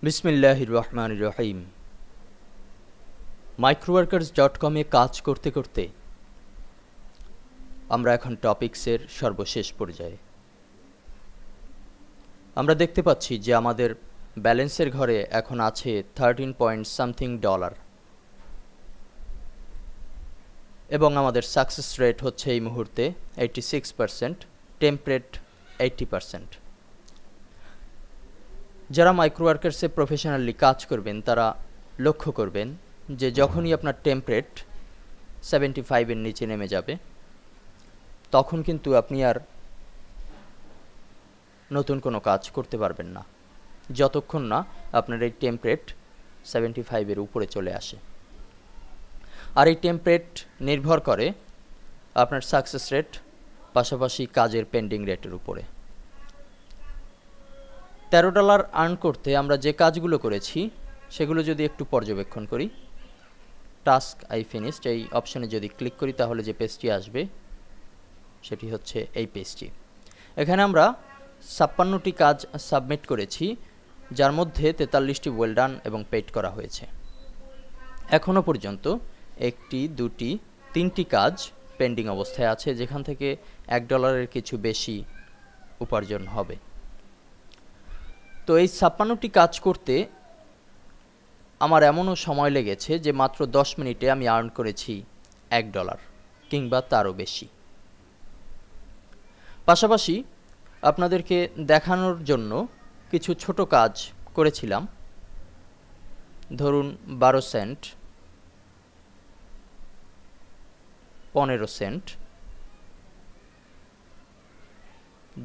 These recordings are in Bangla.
বিসমিল্লাহির রহমানির রহিম। microworkers.com-এ কাজ করতে করতে আমরা এখন টপিকসের সর্বশেষ পর্যায়ে। আমরা দেখতে পাচ্ছি যে আমাদের ব্যালেন্সের ঘরে এখন আছে 13 পয়েন্ট সামথিং ডলার এবং আমাদের সাকসেস রেট হচ্ছে এই মুহূর্তে 86%, টেম্পরেট 80%। যারা মাইক্রোওয়ার্কার্সে প্রফেশনালি কাজ করবেন তারা লক্ষ্য করবেন যে যখনই আপনার টেম্পরেট 75-এর নিচে নেমে যাবে তখন কিন্তু আপনি আর নতুন কোনো কাজ করতে পারবেন না যতক্ষণ না আপনার এই টেম্পরেট 75-এর উপরে চলে আসে। আর এই টেম্পরেট নির্ভর করে আপনার সাকসেস রেট পাশাপাশি কাজের পেন্ডিং রেটের উপরে। $13 আর্ন করতে আমরা যে কাজগুলো করেছি সেগুলো যদি একটু পর্যবেক্ষণ করি, টাস্ক আই ফিনিশড এই অপশানে যদি ক্লিক করি তাহলে যে পেজটি আসবে সেটি হচ্ছে এই পেজটি। এখানে আমরা 56টি কাজ সাবমিট করেছি, যার মধ্যে 43টি ওয়েল ডান এবং পেইড করা হয়েছে। এখনও পর্যন্ত 1টি 2টি 3টি কাজ পেন্ডিং অবস্থায় আছে, যেখান থেকে $1 কিছু বেশি উপার্জন হবে। তো এই 56টি কাজ করতে আমার এমনও সময় লেগেছে যে মাত্র 10 মিনিটে আমি আর্ন করেছি $1 কিংবা তারও বেশি। পাশাপাশি আপনাদেরকে দেখানোর জন্য কিছু ছোট কাজ করেছিলাম। ধরুন 12 cent, 15 cent,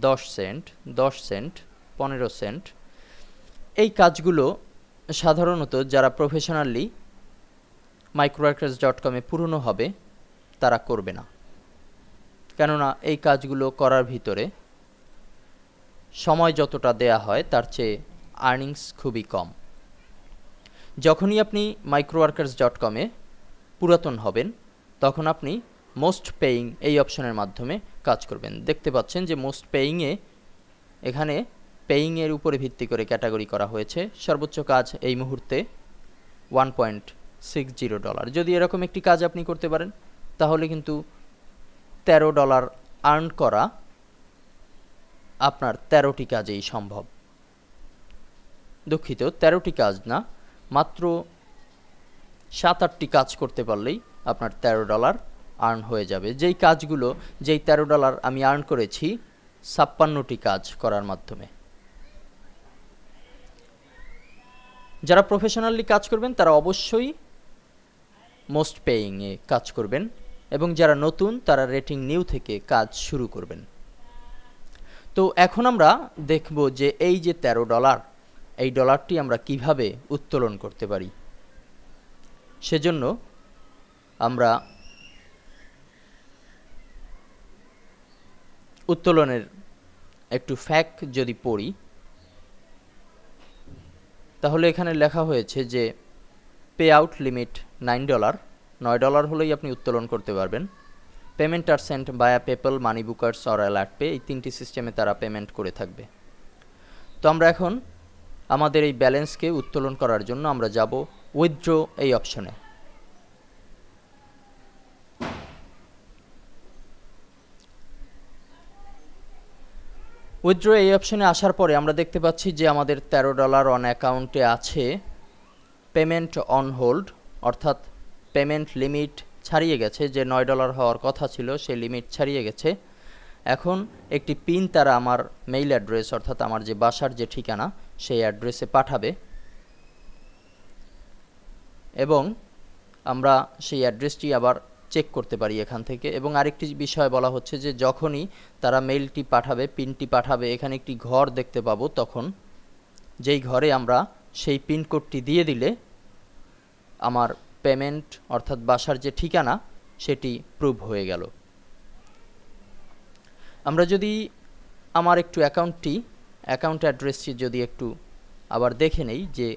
10 cent, 10 cent, 15 cent. এই কাজগুলো সাধারণত যারা প্রফেশনালি microworkers.com-এ পুরনো হবে তারা করবে না, কেননা এই কাজগুলো করার ভিতরে সময় যতটা দেয়া হয় তার চেয়ে আর্নিংস খুবই কম। যখনই আপনি microworkers.com-এ পুরাতন হবেন তখন আপনি মোস্ট পেইং এই অপশনের মাধ্যমে কাজ করবেন। দেখতে পাচ্ছেন যে মোস্ট পেইংয়ে এখানে পেইংয়ের উপরে ভিত্তি করে ক্যাটাগরি করা হয়েছে। সর্বোচ্চ কাজ এই মুহূর্তে $1.60। যদি এরকম একটি কাজ আপনি করতে পারেন তাহলে কিন্তু $13 আর্ন করা আপনার 13টি কাজেই সম্ভব। দুঃখিত, 13টি কাজ না, মাত্র 7-8টি কাজ করতে পারলেই আপনার $13 আর্ন হয়ে যাবে। যেই কাজগুলো, যেই $13 আমি আর্ন করেছি 56টি কাজ করার মাধ্যমে। যারা প্রফেশনালি কাজ করবেন তারা অবশ্যই মোস্ট পেইংয়ে কাজ করবেন এবং যারা নতুন তারা রেটিং নিউ থেকে কাজ শুরু করবেন। তো এখন আমরা দেখব যে এই যে $13, এই ডলারটি আমরা কিভাবে উত্তোলন করতে পারি। সেজন্য আমরা উত্তোলনের একটু ফ্যাক্ট যদি পড়ি তাহলে এখানে লেখা হয়েছে যে পে আউট লিমিট $9, $9 হলেই আপনি উত্তোলন করতে পারবেন। পেমেন্ট আর sent via PayPal, Moneybookers or AlertPay, এই 3টি সিস্টেমে তারা পেমেন্ট করে থাকবে। তো আমরা এখন আমাদের এই ব্যালেন্সকে উত্তোলন করার জন্য আমরা যাব উইথড্র এই অপশনে। উইথড্র এই অপশনে আসার পরে আমরা দেখতে পাচ্ছি যে আমাদের $13 অন অ্যাকাউন্টে আছে। পেমেন্ট অন হোল্ড, অর্থাৎ পেমেন্ট লিমিট ছাড়িয়ে গেছে, যে $9 হওয়ার কথা ছিল সেই লিমিট ছাড়িয়ে গেছে। এখন একটি পিন তারা আমার মেইল অ্যাড্রেস, অর্থাৎ আমার যে বাসার যে ঠিকানা সেই অ্যাড্রেসে পাঠাবে এবং আমরা সেই অ্যাড্রেসটি আবার চেক করতে পারি এখান থেকে। এবং আরেকটি বিষয় বলা হচ্ছে যে যখনই তারা মেইলটি পাঠাবে, পিনটি পাঠাবে, এখানে একটি ঘর দেখতে পাবো, তখন যেই ঘরে আমরা সেই পিনকোডটি দিয়ে দিলে আমার পেমেন্ট অর্থাৎ বাসার যে ঠিকানা সেটি প্রুভ হয়ে গেল। আমরা যদি আমার একটু অ্যাকাউন্ট অ্যাড্রেসটি যদি একটু আবার দেখে নেই যে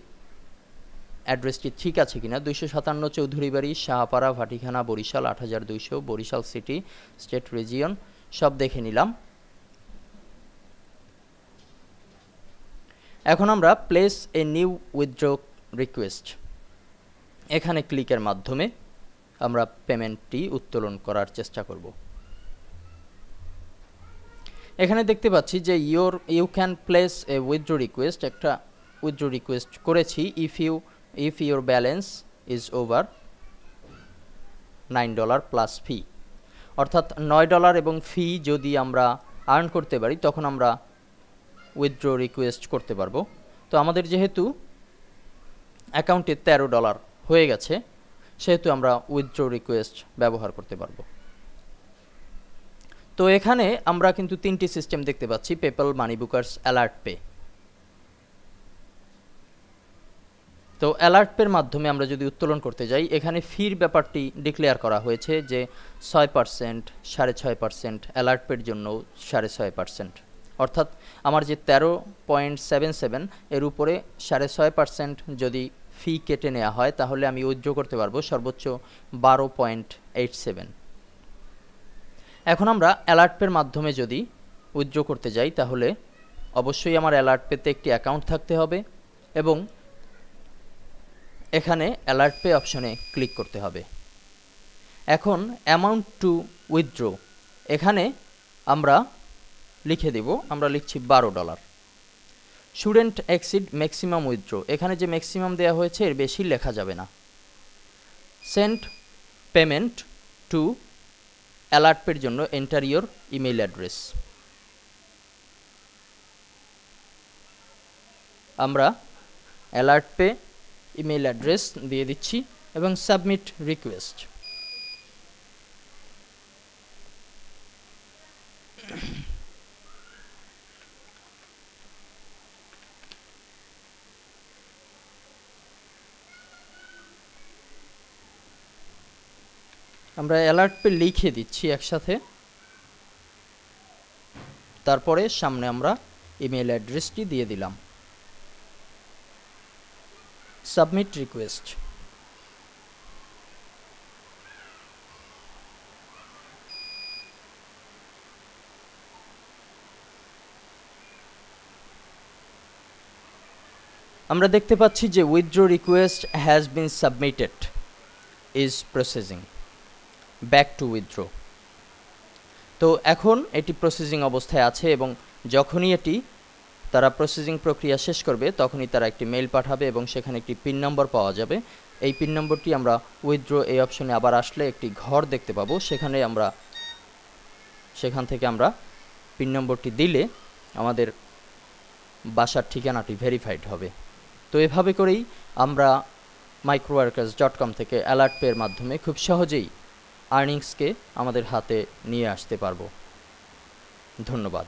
অ্যাড্রেসটি ঠিক আছে কিনা। 257 চৌধুরী বাড়ি, Shahpara, Bhatikhana, Barishal 8200, Barishal city, state region, সব দেখে নিলাম। এখন আমরা place a new withdraw request এখানে ক্লিকের মাধ্যমে আমরা পেমেন্টটি উত্তোলন করার চেষ্টা করব। এখানে দেখতে পাচ্ছি যে you can place a withdraw request, একটা উইথড্র রিকোয়েস্ট করেছি if your balance is over $9 plus fee, অর্থাৎ $9 এবং ফি যদি আমরা আর্ন করতে পারি তখন আমরা উইথড্র রিকোয়েস্ট করতে পারবো। তো আমাদের যেহেতু অ্যাকাউন্টে $13 হয়ে গেছে সেহেতু আমরা উইথড্র রিকোয়েস্ট ব্যবহার করতে পারবো। তো এখানে আমরা কিন্তু তিনটি সিস্টেম দেখতে পাচ্ছি, পেপ্যাল, মানি বুকার্স, অ্যালার্ট পে। তো অ্যালার্ট পের মাধ্যমে আমরা যদি উত্তোলন করতে যাই, এখানে ফির ব্যাপারটি ডিক্লেয়ার করা হয়েছে যে 6%, 6.5%, অ্যালার্ট পের জন্য 6.5%, অর্থাৎ আমার যে 13.77 এর উপরে 6.5% যদি ফি কেটে নেওয়া হয় তাহলে আমি উইথড্র করতে পারবো সর্বোচ্চ 12.87। এখন আমরা অ্যালার্ট পের মাধ্যমে যদি উইথড্র করতে যাই তাহলে অবশ্যই আমার অ্যালার্ট পেতে একটি অ্যাকাউন্ট থাকতে হবে এবং এখানে অ্যালার্ট পে অপশনে ক্লিক করতে হবে। এখন অ্যামাউন্ট টু উইথড্র এখানে আমরা লিখে দেব, আমরা লিখছি $12। শুডেন্ট এক্সিড ম্যাক্সিমাম উইথড্র, এখানে যে ম্যাক্সিমাম দেওয়া হয়েছে এর বেশি লেখা যাবে না। সেন্ড পেমেন্ট টু অ্যালার্ট পের জন্য এন্টার ইওর ইমেইল অ্যাড্রেস, আমরা অ্যালার্ট পে ইমেইল অ্যাড্রেস দিয়ে দিচ্ছি এবং সাবমিট রিকোয়েস্ট। আমরা অ্যালার্ট পে লিখে দিচ্ছি একসাথে, তারপরে সামনে আমরা ইমেইল অ্যাড্রেসটি দিয়ে দিলাম। Submit request. আমরা দেখতে পাচ্ছি যে withdraw request has been submitted, is processing, back to withdraw. তো এখন এটি প্রসেসিং অবস্থায় আছে এবং যখনই এটি তারা প্রসেসিং প্রক্রিয়া শেষ করবে তখনই তারা একটি মেইল পাঠাবে এবং সেখানে একটি পিন নম্বর পাওয়া যাবে। এই পিন নম্বরটি আমরা উইথড্র এই অপশনে আবার আসলে একটি ঘর দেখতে পাবো, সেখান থেকে আমরা পিন নম্বরটি দিলে আমাদের বাসার ঠিকানাটি ভেরিফাইড হবে। তো এভাবে করেই আমরা microworkers.com থেকে অ্যালার্ট পের মাধ্যমে খুব সহজেই আর্নিংসকে আমাদের হাতে নিয়ে আসতে পারবো। ধন্যবাদ।